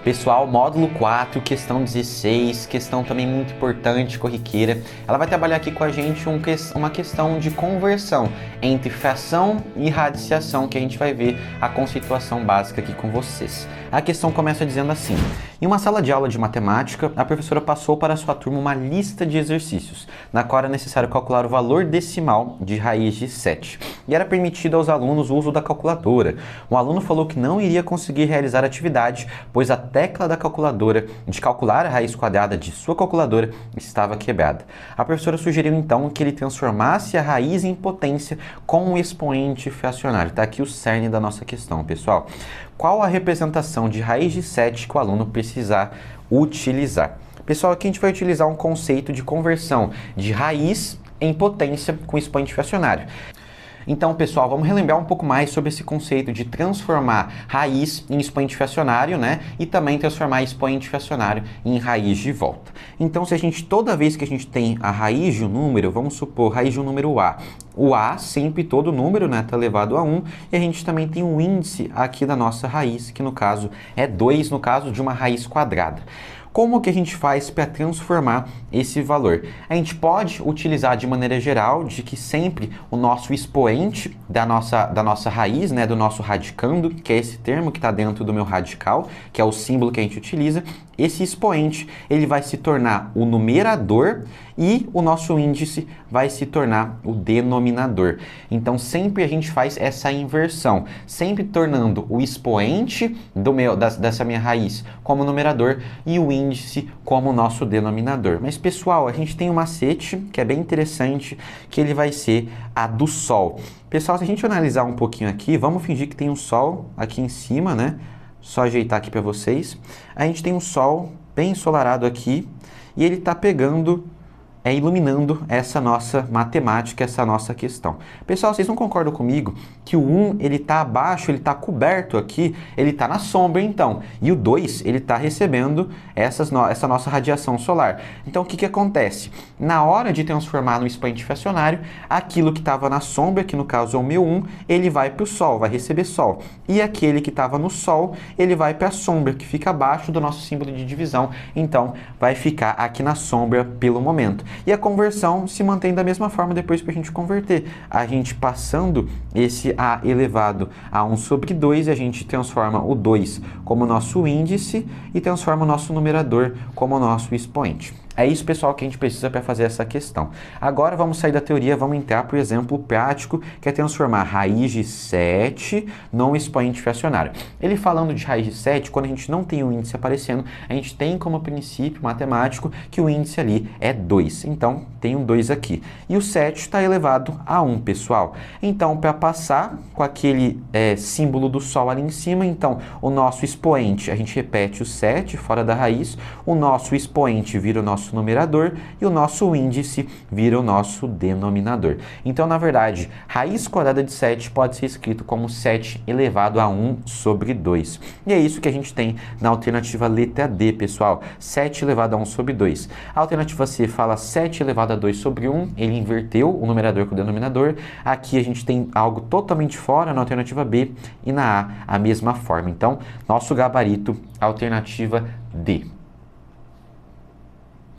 Pessoal, módulo 4, questão 16, questão também muito importante, corriqueira. Ela vai trabalhar aqui com a gente uma questão de conversão entre fração e radiciação, que a gente vai ver a conceituação básica aqui com vocês. A questão começa dizendo assim: em uma sala de aula de matemática, a professora passou para a sua turma uma lista de exercícios, na qual era necessário calcular o valor decimal de raiz de 7. E era permitido aos alunos o uso da calculadora. O aluno falou que não iria conseguir realizar a atividade, pois a tecla da calculadora de calcular a raiz quadrada de sua calculadora estava quebrada. A professora sugeriu então que ele transformasse a raiz em potência com um expoente fracionário. Está aqui o cerne da nossa questão, pessoal. Qual a representação de raiz de 7 que o aluno precisar utilizar? Pessoal, aqui a gente vai utilizar um conceito de conversão de raiz em potência com expoente fracionário. Então, pessoal, vamos relembrar um pouco mais sobre esse conceito de transformar raiz em expoente fracionário, né? E também transformar expoente fracionário em raiz de volta. Então, se a gente, toda vez que a gente tem a raiz de um número, vamos supor, raiz de um número A. O A, sempre todo número, né, está elevado a 1. E a gente também tem um índice aqui da nossa raiz, que no caso é 2, no caso de uma raiz quadrada. Como que a gente faz para transformar esse valor? A gente pode utilizar de maneira geral de que sempre o nosso expoente da nossa raiz, né, do nosso radicando, que é esse termo que está dentro do meu radical, que é o símbolo que a gente utiliza, esse expoente ele vai se tornar o numerador e o nosso índice vai se tornar o denominador. Então sempre a gente faz essa inversão, sempre tornando o expoente dessa minha raiz como numerador e o índice como nosso denominador. Mas pessoal, a gente tem um macete que é bem interessante, que ele vai ser a do Sol. Pessoal, se a gente analisar um pouquinho aqui, vamos fingir que tem um Sol aqui em cima, né? Só ajeitar aqui para vocês. A gente tem um Sol bem ensolarado aqui e ele está pegando, iluminando essa nossa matemática, essa nossa questão. Pessoal, vocês não concordam comigo que o 1 ele está abaixo, ele está coberto aqui, ele está na sombra então, e o 2 ele está recebendo essa nossa radiação solar. Então o que acontece? Na hora de transformar no expoente fracionário, aquilo que estava na sombra, que no caso é o meu 1, ele vai para o Sol, vai receber Sol. E aquele que estava no Sol, ele vai para a sombra, que fica abaixo do nosso símbolo de divisão, então vai ficar aqui na sombra pelo momento. E a conversão se mantém da mesma forma depois para a gente converter. A gente passando esse A elevado a 1 sobre 2, a gente transforma o 2 como nosso índice e transforma o nosso numerador como nosso expoente. É isso, pessoal, que a gente precisa para fazer essa questão. Agora vamos sair da teoria, vamos entrar para o exemplo prático, que é transformar raiz de 7 num expoente fracionário. Ele falando de raiz de 7, quando a gente não tem o índice aparecendo, a gente tem como princípio matemático que o índice ali é 2. Então, tem um 2 aqui. E o 7 está elevado a 1, pessoal. Então, para passar com aquele símbolo do Sol ali em cima, então, o nosso expoente, a gente repete o 7 fora da raiz, o nosso expoente vira o nosso numerador e o nosso índice vira o nosso denominador. Então, na verdade, raiz quadrada de 7 pode ser escrito como 7 elevado a 1 sobre 2. E é isso que a gente tem na alternativa letra D, pessoal. 7 elevado a 1 sobre 2. A alternativa C fala 7 elevado a 2 sobre 1. Ele inverteu o numerador com o denominador. Aqui a gente tem algo totalmente fora na alternativa B e na A a mesma forma. Então, nosso gabarito, alternativa D.